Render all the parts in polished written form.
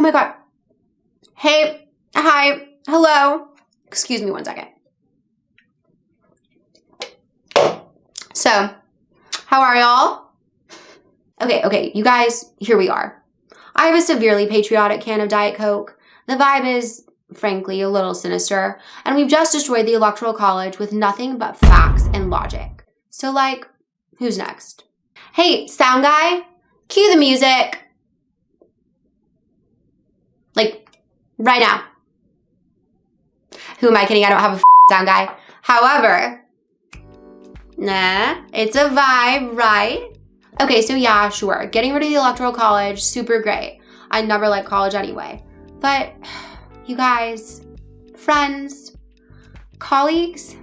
my God. Hey, hi, hello. Excuse me 1 second. So, how are y'all? Okay, you guys, here we are. I have a severely patriotic can of Diet Coke. The vibe is, frankly, a little sinister, and we've just destroyed the Electoral College with nothing but facts and logic. So, like, who's next? Hey, sound guy, cue the music. Like, right now. Who am I kidding? I don't have a sound guy. However, nah, it's a vibe, right? Okay, so yeah, sure. Getting rid of the Electoral College, super great. I never liked college anyway. But you guys, friends, colleagues,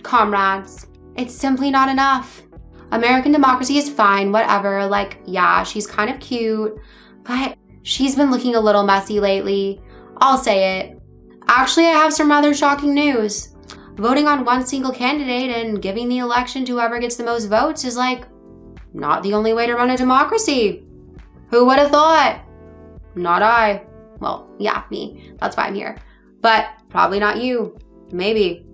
comrades, it's simply not enough. American democracy is fine, whatever. Like, yeah, she's kind of cute, but she's been looking a little messy lately. I'll say it. Actually, I have some rather shocking news. Voting on one single candidate and giving the election to whoever gets the most votes is like not the only way to run a democracy. Who would have thought? Not I. Well, yeah, me. That's why I'm here. But probably not you. Maybe.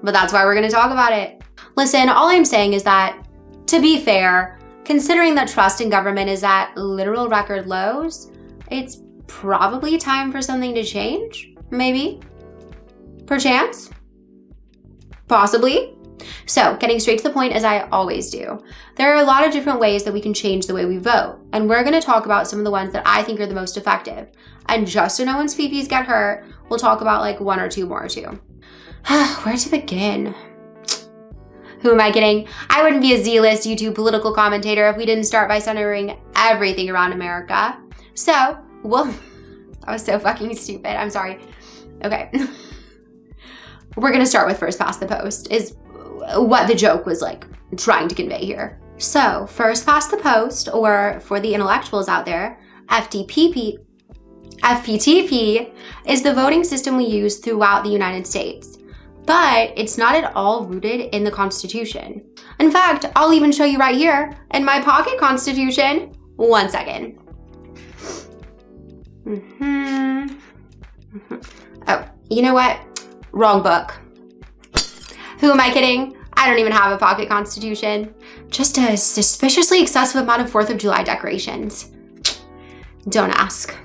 But that's why we're going to talk about it. Listen, all I'm saying is that, to be fair, considering that trust in government is at literal record lows, it's probably time for something to change. Maybe. Perchance. Possibly. So, getting straight to the point as I always do, there are a lot of different ways that we can change the way we vote, and we're going to talk about some of the ones that I think are the most effective. And just so no one's feefies get hurt, we'll talk about like one or two more too. Where to begin? Who am I kidding? I wouldn't be a Z-list YouTube political commentator if we didn't start by centering everything around America. So, well, that was so fucking stupid. I'm sorry. Okay. We're going to start with first past the post is what the joke was like trying to convey here. So first past the post, or for the intellectuals out there, FPTP is the voting system we use throughout the United States. But it's not at all rooted in the Constitution. In fact, I'll even show you right here in my pocket Constitution. 1 second. Oh, you know what? Wrong book. Who am I kidding? I don't even have a pocket Constitution. Just a suspiciously excessive amount of 4th of July decorations. Don't ask.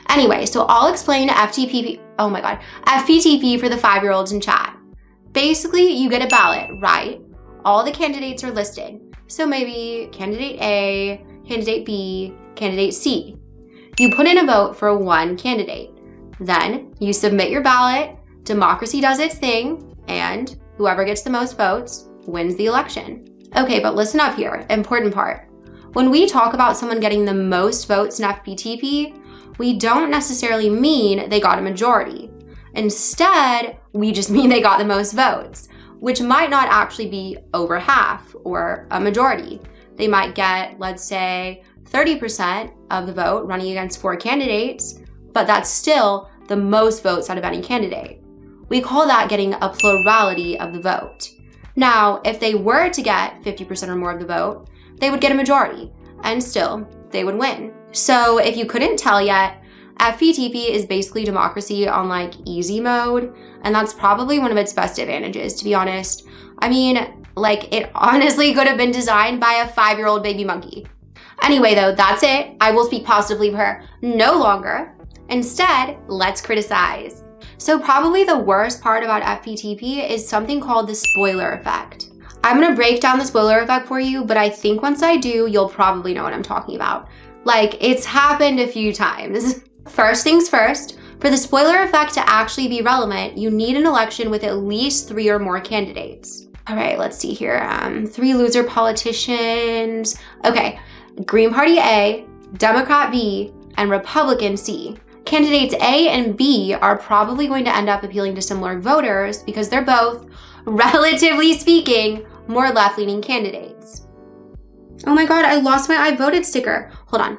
Anyway, so I'll explain FPTP for the 5-year-olds in chat. Basically, you get a ballot, right? All the candidates are listed. So maybe candidate A, candidate B, candidate C. You put in a vote for one candidate. Then you submit your ballot, democracy does its thing, and whoever gets the most votes wins the election. Okay, but listen up here, important part. When we talk about someone getting the most votes in FPTP, we don't necessarily mean they got a majority. Instead, we just mean they got the most votes, which might not actually be over half or a majority. They might get, let's say, 30% of the vote running against 4 candidates, but that's still the most votes out of any candidate. We call that getting a plurality of the vote. Now, if they were to get 50% or more of the vote, they would get a majority, and still, they would win. So if you couldn't tell yet, FPTP is basically democracy on like easy mode, and that's probably one of its best advantages, to be honest. I mean, like it honestly could have been designed by a 5-year-old baby monkey. Anyway though, that's it. I will speak positively of her no longer. Instead, let's criticize. So probably the worst part about FPTP is something called the spoiler effect. I'm gonna break down the spoiler effect for you, but I think once I do, you'll probably know what I'm talking about. Like, it's happened a few times. First things first, for the spoiler effect to actually be relevant, you need an election with at least 3 or more candidates. All right, let's see here. 3 loser politicians. Okay, Green Party A, Democrat B, and Republican C. Candidates A and B are probably going to end up appealing to similar voters because they're both, relatively speaking, more left-leaning candidates. Oh my God, I lost my I voted sticker. Hold on.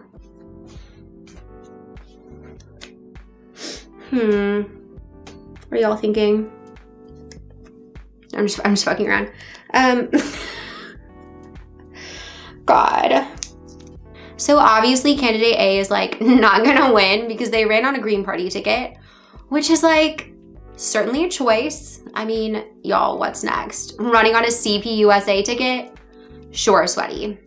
What are y'all thinking? I'm just fucking around. God. So obviously candidate A is like not gonna win because they ran on a Green Party ticket, which is like certainly a choice. I mean, y'all, what's next? Running on a CPUSA ticket? Sure, sweaty.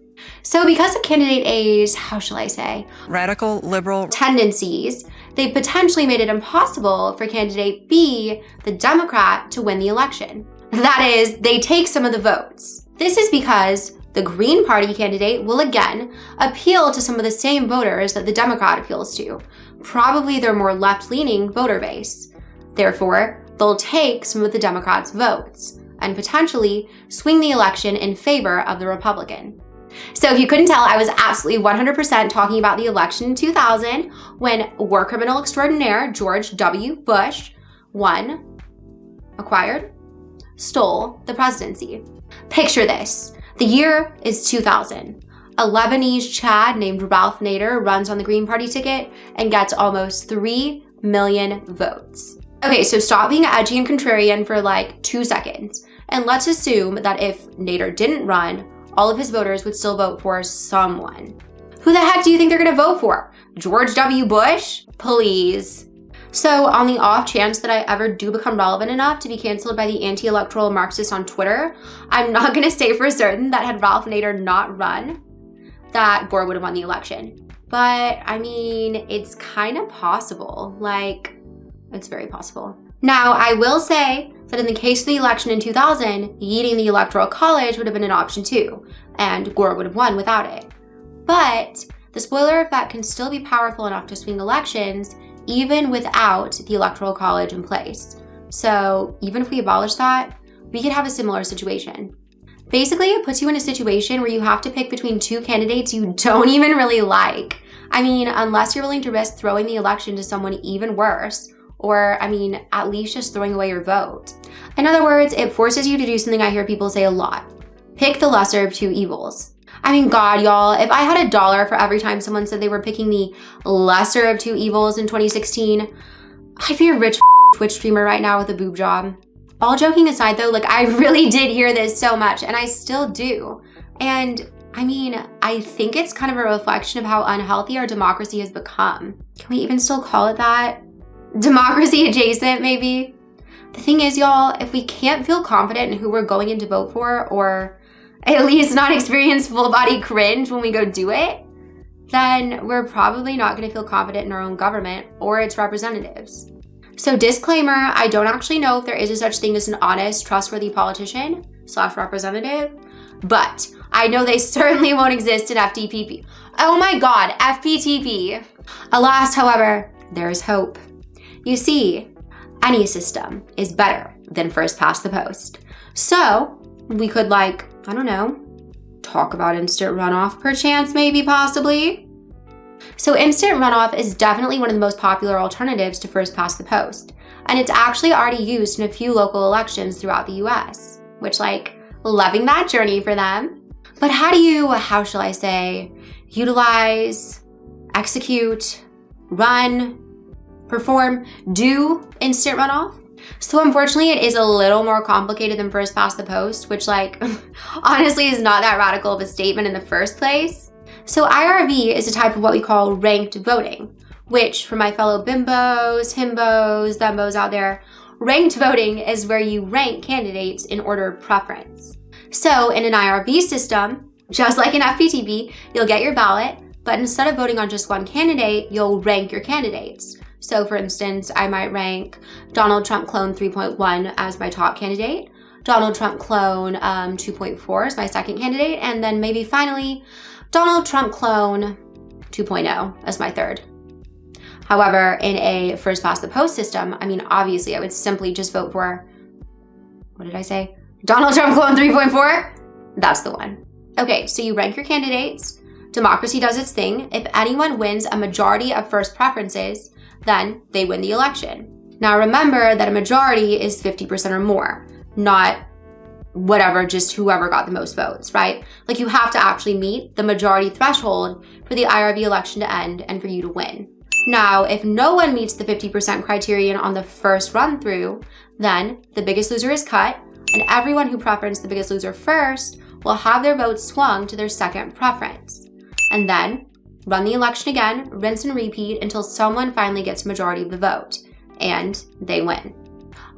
So because of candidate A's, how shall I say, radical liberal tendencies, they potentially made it impossible for candidate B, the Democrat, to win the election. That is, they take some of the votes. This is because the Green Party candidate will again appeal to some of the same voters that the Democrat appeals to, probably their more left-leaning voter base. Therefore, they'll take some of the Democrats' votes and potentially swing the election in favor of the Republican. So if you couldn't tell, I was absolutely 100% talking about the election in 2000 when war criminal extraordinaire George W. Bush won, acquired, stole the presidency. Picture this. The year is 2000. A Lebanese Chad named Ralph Nader runs on the Green Party ticket and gets almost 3 million votes. Okay, so stop being edgy and contrarian for like 2 seconds. And let's assume that if Nader didn't run, all of his voters would still vote for someone. Who the heck do you think they're gonna vote for? George W. Bush? Please. So on the off chance that I ever do become relevant enough to be canceled by the anti-electoral Marxists on Twitter, I'm not gonna say for certain that had Ralph Nader not run, that Gore would have won the election. But I mean, it's kind of possible. Like, it's very possible. Now, I will say that in the case of the election in 2000, yeeting the Electoral College would have been an option too, and Gore would have won without it. But the spoiler effect can still be powerful enough to swing elections even without the Electoral College in place. So even if we abolish that, we could have a similar situation. Basically, it puts you in a situation where you have to pick between two candidates you don't even really like. I mean, unless you're willing to risk throwing the election to someone even worse, or, I mean, at least just throwing away your vote. In other words, it forces you to do something I hear people say a lot. Pick the lesser of two evils. I mean, God, y'all, if I had $1 for every time someone said they were picking the lesser of two evils in 2016, I'd be a rich Twitch streamer right now with a boob job. All joking aside though, like I really did hear this so much and I still do. And I mean, I think it's kind of a reflection of how unhealthy our democracy has become. Can we even still call it that? Democracy adjacent, maybe? The thing is, y'all, if we can't feel confident in who we're going in to vote for, or at least not experience full body cringe when we go do it, then we're probably not gonna feel confident in our own government or its representatives. So disclaimer, I don't actually know if there is a such thing as an honest, trustworthy politician/representative, but I know they certainly won't exist in FDPP. Oh my God, FPTP. Alas, however, there is hope. You see, any system is better than first past the post. So we could like, I don't know, talk about instant runoff perchance, maybe, possibly. So instant runoff is definitely one of the most popular alternatives to first past the post. And it's actually already used in a few local elections throughout the US, which like, loving that journey for them. But how do you, how shall I say, utilize, execute, run, perform, do instant runoff? So unfortunately, it is a little more complicated than first past the post, which like, honestly is not that radical of a statement in the first place. So IRV is a type of what we call ranked voting, which for my fellow bimbos, himbos, thembos out there, ranked voting is where you rank candidates in order of preference. So in an IRV system, just like in FPTP, you'll get your ballot, but instead of voting on just one candidate, you'll rank your candidates. So for instance, I might rank Donald Trump clone 3.1 as my top candidate, Donald Trump clone 2.4 as my second candidate, and then maybe finally Donald Trump clone 2.0 as my third. However, in a first past the post system, I mean, obviously I would simply just vote for, what did I say? Donald Trump clone 3.4? That's the one. Okay, so you rank your candidates, democracy does its thing. If anyone wins a majority of first preferences, then they win the election. Now remember that a majority is 50% or more, not whatever, just whoever got the most votes, right? Like you have to actually meet the majority threshold for the IRV election to end and for you to win. Now, if no one meets the 50% criterion on the first run through, then the biggest loser is cut, and everyone who preferenced the biggest loser first will have their votes swung to their second preference. And then run the election again, rinse and repeat until someone finally gets a majority of the vote, and they win.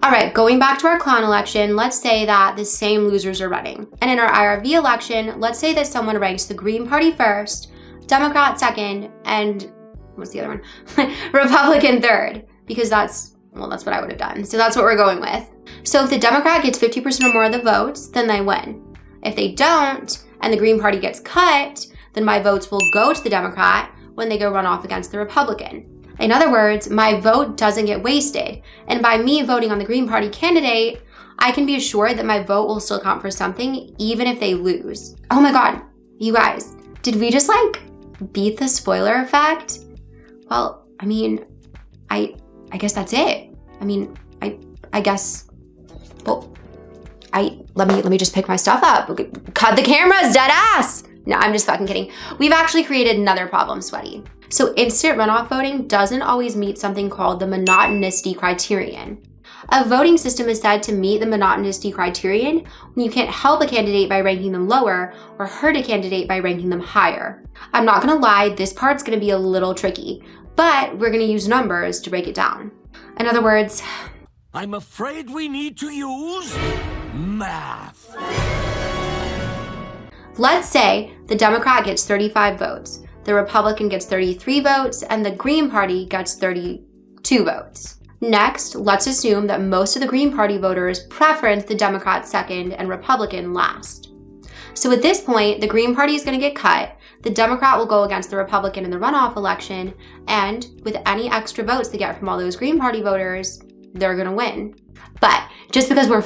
All right, going back to our clown election, let's say that the same losers are running. And in our IRV election, let's say that someone ranks the Green Party first, Democrat second, and what's the other one? Republican third, because that's what I would have done. So that's what we're going with. So if the Democrat gets 50% or more of the votes, then they win. If they don't, and the Green Party gets cut, then my votes will go to the Democrat when they go run off against the Republican. In other words, my vote doesn't get wasted. And by me voting on the Green Party candidate, I can be assured that my vote will still count for something, even if they lose. Oh my God, you guys, did we just beat the spoiler effect? Well, I mean, I guess that's it. I mean, I guess, well, let me just pick my stuff up. Cut the cameras, dead ass. No, I'm just fucking kidding. We've actually created another problem, Sweaty. So instant runoff voting doesn't always meet something called the monotonicity criterion. A voting system is said to meet the monotonicity criterion when you can't help a candidate by ranking them lower or hurt a candidate by ranking them higher. I'm not gonna lie, this part's gonna be a little tricky, but we're gonna use numbers to break it down. In other words, I'm afraid we need to use math. Let's say the Democrat gets 35 votes, the Republican gets 33 votes, and the Green Party gets 32 votes. Next, let's assume that most of the Green Party voters preference the Democrat second and Republican last. So at this point, the Green Party is going to get cut, the Democrat will go against the Republican in the runoff election, and with any extra votes they get from all those Green Party voters, they're going to win. But just because we're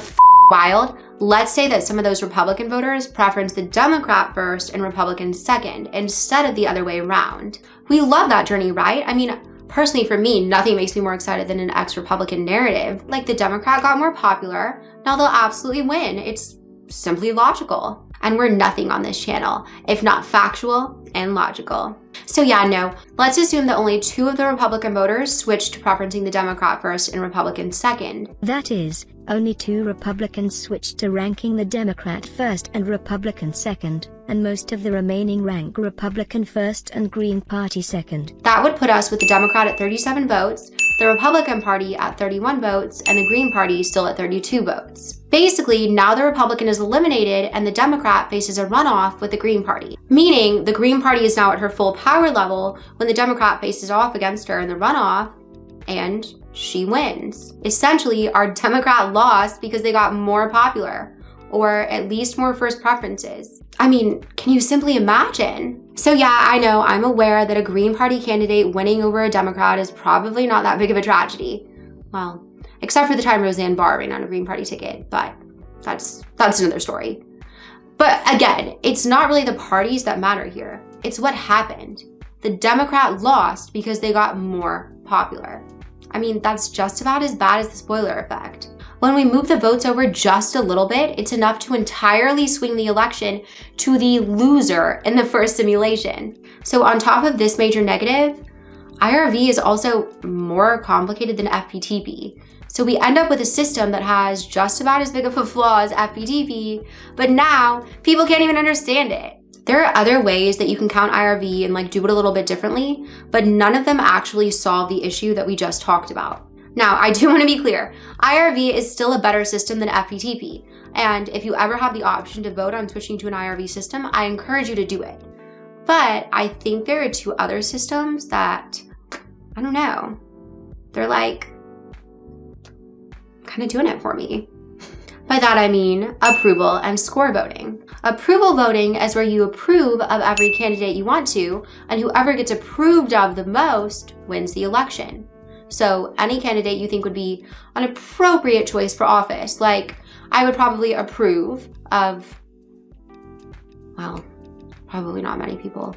wild, let's say that some of those Republican voters preference the Democrat first and Republican second instead of the other way around. We love that journey, right? I mean, personally for me, nothing makes me more excited than an ex-Republican narrative. Like the Democrat got more popular, now they'll absolutely win. It's simply logical. And we're nothing on this channel, if not factual and logical. So yeah, no, let's assume that only 2 of the Republican voters switched to preferencing the Democrat first and Republican second. That is, only 2 Republicans switched to ranking the Democrat first and Republican second, and most of the remaining rank Republican first and Green Party second. That would put us with the Democrat at 37 votes, the Republican Party at 31 votes, and the Green Party still at 32 votes. Basically, now the Republican is eliminated and the Democrat faces a runoff with the Green Party. Meaning, the Green Party is now at her full power level when the Democrat faces off against her in the runoff, and she wins. Essentially, our Democrat lost because they got more popular, or at least more first preferences. I mean, can you simply imagine? So yeah, I know, I'm aware that a Green Party candidate winning over a Democrat is probably not that big of a tragedy. Well, except for the time Roseanne Barr ran on a Green Party ticket, but that's another story. But again, it's not really the parties that matter here. It's what happened. The Democrat lost because they got more popular. I mean, that's just about as bad as the spoiler effect. When we move the votes over just a little bit, it's enough to entirely swing the election to the loser in the first simulation. So on top of this major negative, IRV is also more complicated than FPTP. So we end up with a system that has just about as big of a flaw as FPTP, but now people can't even understand it. There are other ways that you can count IRV and do it a little bit differently, but none of them actually solve the issue that we just talked about. Now, I do want to be clear, IRV is still a better system than FPTP, and if you ever have the option to vote on switching to an IRV system, I encourage you to do it. But I think there are 2 other systems that, I don't know, they're kind of doing it for me. By that I mean approval and score voting. Approval voting is where you approve of every candidate you want to, and whoever gets approved of the most wins the election. So any candidate you think would be an appropriate choice for office, I would probably approve of, well, probably not many people.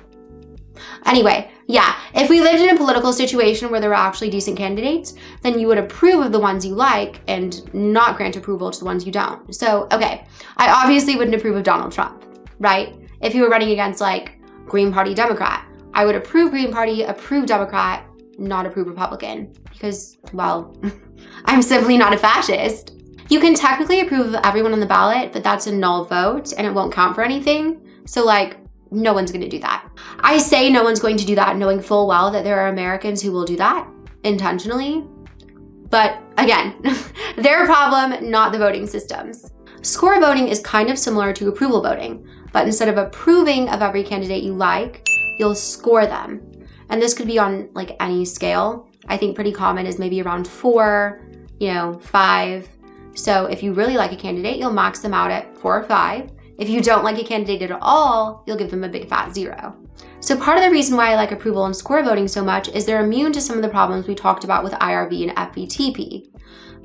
Anyway, yeah, if we lived in a political situation where there were actually decent candidates, then you would approve of the ones you like and not grant approval to the ones you don't. So, okay, I obviously wouldn't approve of Donald Trump, right? If he were running against Green Party Democrat, I would approve Green Party, approve Democrat, not approve Republican, because, well, I'm simply not a fascist. You can technically approve of everyone on the ballot, but that's a null vote and it won't count for anything. So no one's gonna do that. I say no one's going to do that knowing full well that there are Americans who will do that intentionally. But again, their problem, not the voting systems. Score voting is kind of similar to approval voting, but instead of approving of every candidate you like, you'll score them. And this could be on like any scale. I think pretty common is maybe around 4, 5. So if you really like a candidate, you'll max them out at 4 or 5. If you don't like a candidate at all, you'll give them a big fat 0. So part of the reason why I like approval and score voting so much is they're immune to some of the problems we talked about with IRV and FVTP.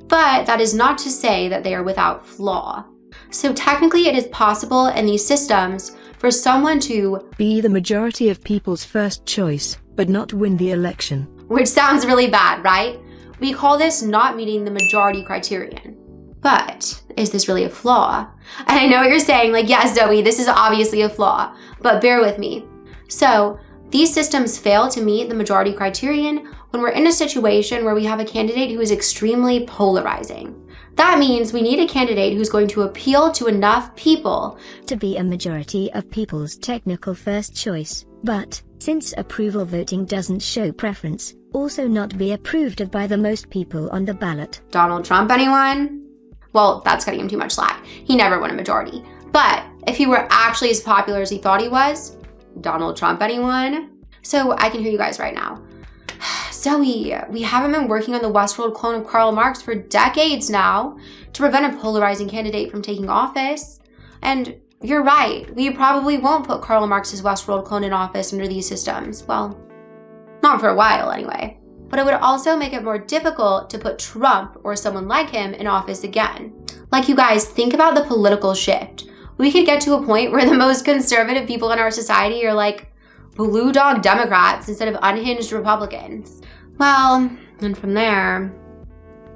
But that is not to say that they are without flaw. So technically it is possible in these systems for someone to be the majority of people's first choice, but not win the election. Which sounds really bad, right? We call this not meeting the majority criterion. But is this really a flaw? And I know what you're saying, like, yes, Zoe, this is obviously a flaw, but bear with me. So these systems fail to meet the majority criterion when we're in a situation where we have a candidate who is extremely polarizing. That means we need a candidate who's going to appeal to enough people to be a majority of people's technical first choice, but, since approval voting doesn't show preference, also not be approved of by the most people on the ballot. Donald Trump, anyone? Well, that's cutting him too much slack. He never won a majority. But if he were actually as popular as he thought he was, Donald Trump, anyone? So I can hear you guys right now. Zoe, we haven't been working on the Westworld clone of Karl Marx for decades now to prevent a polarizing candidate from taking office. And you're right, we probably won't put Karl Marx's Westworld clone in office under these systems. Well, not for a while anyway. But it would also make it more difficult to put Trump or someone like him in office again. Like, you guys, think about the political shift. We could get to a point where the most conservative people in our society are like blue dog Democrats instead of unhinged Republicans. Well, and from there.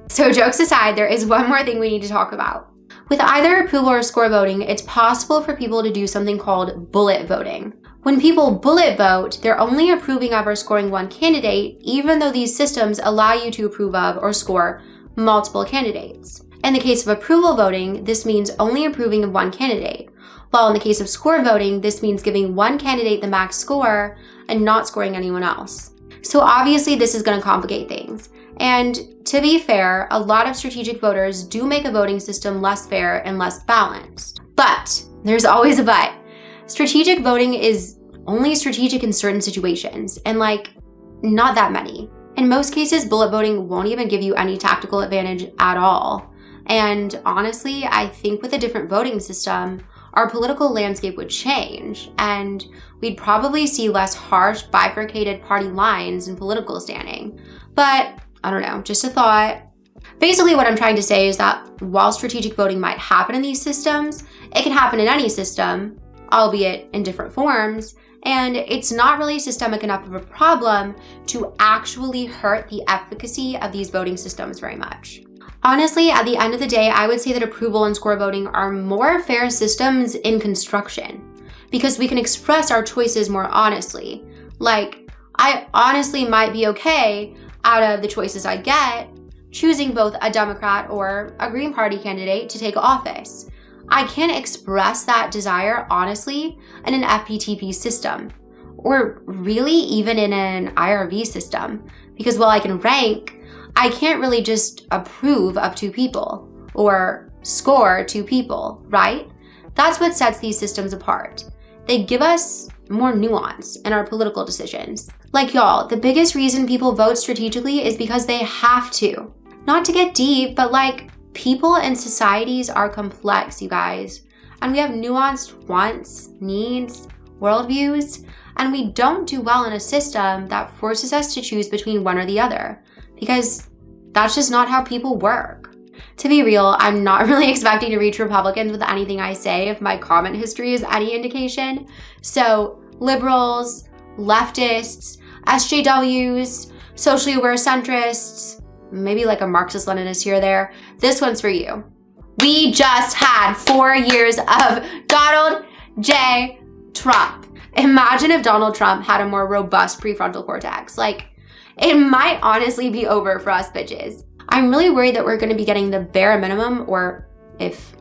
So jokes aside, there is one more thing we need to talk about. With either approval or score voting, it's possible for people to do something called bullet voting. When people bullet vote, they're only approving of or scoring one candidate, even though these systems allow you to approve of or score multiple candidates. In the case of approval voting, this means only approving of one candidate, while in the case of score voting, this means giving one candidate the max score and not scoring anyone else. So obviously this is going to complicate things. And to be fair, a lot of strategic voters do make a voting system less fair and less balanced. But there's always a but. Strategic voting is only strategic in certain situations, and not that many. In most cases, bullet voting won't even give you any tactical advantage at all. And honestly, I think with a different voting system, our political landscape would change, and we'd probably see less harsh, bifurcated party lines and political standing. But I don't know, just a thought. Basically, what I'm trying to say is that while strategic voting might happen in these systems, it can happen in any system, albeit in different forms, and it's not really systemic enough of a problem to actually hurt the efficacy of these voting systems very much. Honestly, at the end of the day, I would say that approval and score voting are more fair systems in construction because we can express our choices more honestly. I honestly might be okay out of the choices I get, choosing both a Democrat or a Green Party candidate to take office. I can't express that desire honestly in an FPTP system, or really even in an IRV system, because while I can rank, I can't really just approve of 2 people or score 2 people, right? That's what sets these systems apart. They give us more nuance in our political decisions. Y'all, the biggest reason people vote strategically is because they have to. Not to get deep, but people and societies are complex, you guys. And we have nuanced wants, needs, worldviews, and we don't do well in a system that forces us to choose between one or the other, because that's just not how people work. To be real, I'm not really expecting to reach Republicans with anything I say if my comment history is any indication. So liberals, leftists, SJWs, socially aware centrists, maybe a Marxist-Leninist here or there, this one's for you. We just had 4 years of Donald J. Trump. Imagine if Donald Trump had a more robust prefrontal cortex. It might honestly be over for us bitches. I'm really worried that we're going to be getting the bare minimum, or if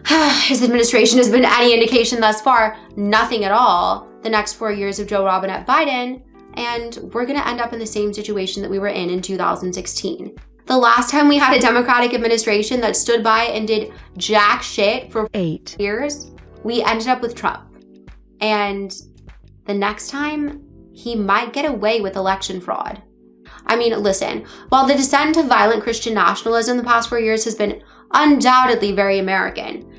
his administration has been any indication thus far, nothing at all the next 4 years of Joe Robinette Biden, and we're gonna end up in the same situation that we were in 2016. The last time we had a Democratic administration that stood by and did jack shit for 8 years, we ended up with Trump. And the next time, he might get away with election fraud. I mean, listen, while the descent of violent Christian nationalism the past 4 years has been undoubtedly very American,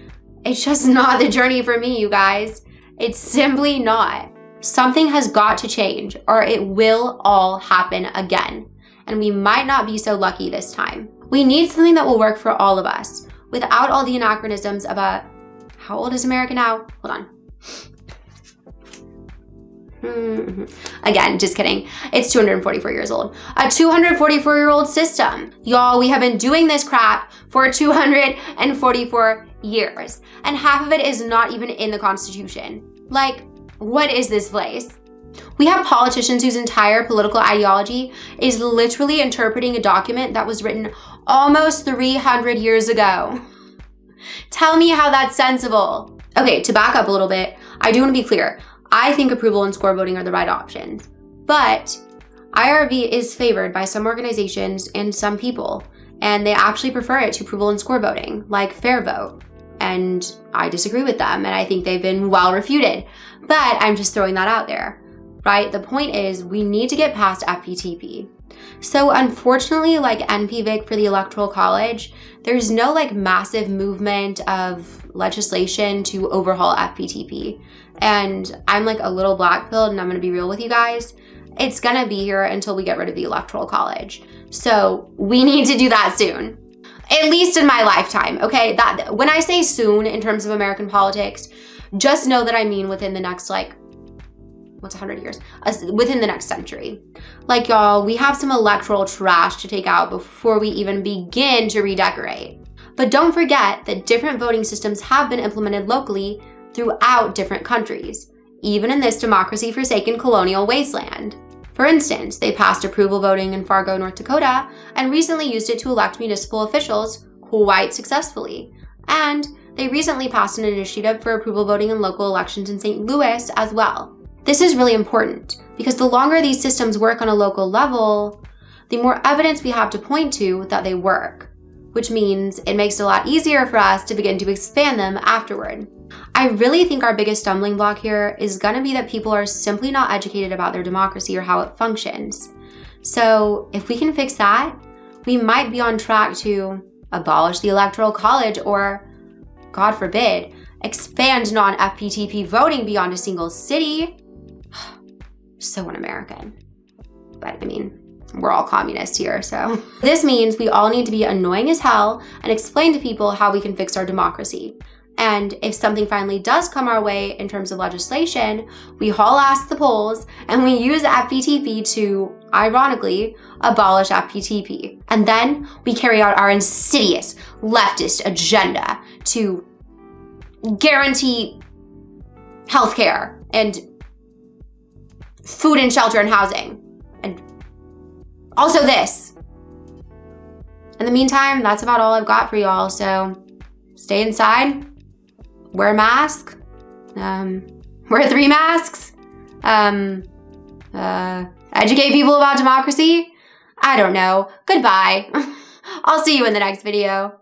it's just not the journey for me, you guys. It's simply not. Something has got to change, or it will all happen again. And we might not be so lucky this time. We need something that will work for all of us, without all the anachronisms of a, how old is America now? Hold on. Again, just kidding. It's 244 years old. A 244-year-old system. Y'all, we have been doing this crap for 244 years. And half of it is not even in the Constitution. Like, what is this place? We have politicians whose entire political ideology is literally interpreting a document that was written almost 300 years ago. Tell me how that's sensible. Okay, to back up a little bit, I do want to be clear. I think approval and score voting are the right options, but IRV is favored by some organizations and some people, and they actually prefer it to approval and score voting, like FairVote, and I disagree with them, and I think they've been well refuted, but I'm just throwing that out there, right? The point is, we need to get past FPTP. So unfortunately, like NPVIC for the Electoral College, there's no like massive movement of legislation to overhaul FPTP. And I'm like a little black-pilled, and I'm gonna be real with you guys. It's gonna be here until we get rid of the Electoral College. So we need to do that soon. At least in my lifetime, okay? That when I say soon in terms of American politics, just know that I mean within the next like, what's 100 years? Within the next century. Like y'all, we have some electoral trash to take out before we even begin to redecorate. But don't forget that different voting systems have been implemented locally throughout different countries, even in this democracy-forsaken colonial wasteland. For instance, they passed approval voting in Fargo, North Dakota, and recently used it to elect municipal officials quite successfully. And they recently passed an initiative for approval voting in local elections in St. Louis as well. This is really important because the longer these systems work on a local level, the more evidence we have to point to that they work, which means it makes it a lot easier for us to begin to expand them afterward. I really think our biggest stumbling block here is gonna be that people are simply not educated about their democracy or how it functions. So if we can fix that, we might be on track to abolish the Electoral College or, God forbid, expand non-FPTP voting beyond a single city. So un-American. But I mean, we're all communists here, so. This means we all need to be annoying as hell and explain to people how we can fix our democracy. And if something finally does come our way in terms of legislation, we haul ass to the polls and we use FPTP to, ironically, abolish FPTP. And then we carry out our insidious leftist agenda to guarantee healthcare and food and shelter and housing. And also this. In the meantime, that's about all I've got for y'all, so stay inside. Wear a mask, wear 3 masks, educate people about democracy. I don't know. Goodbye. I'll see you in the next video.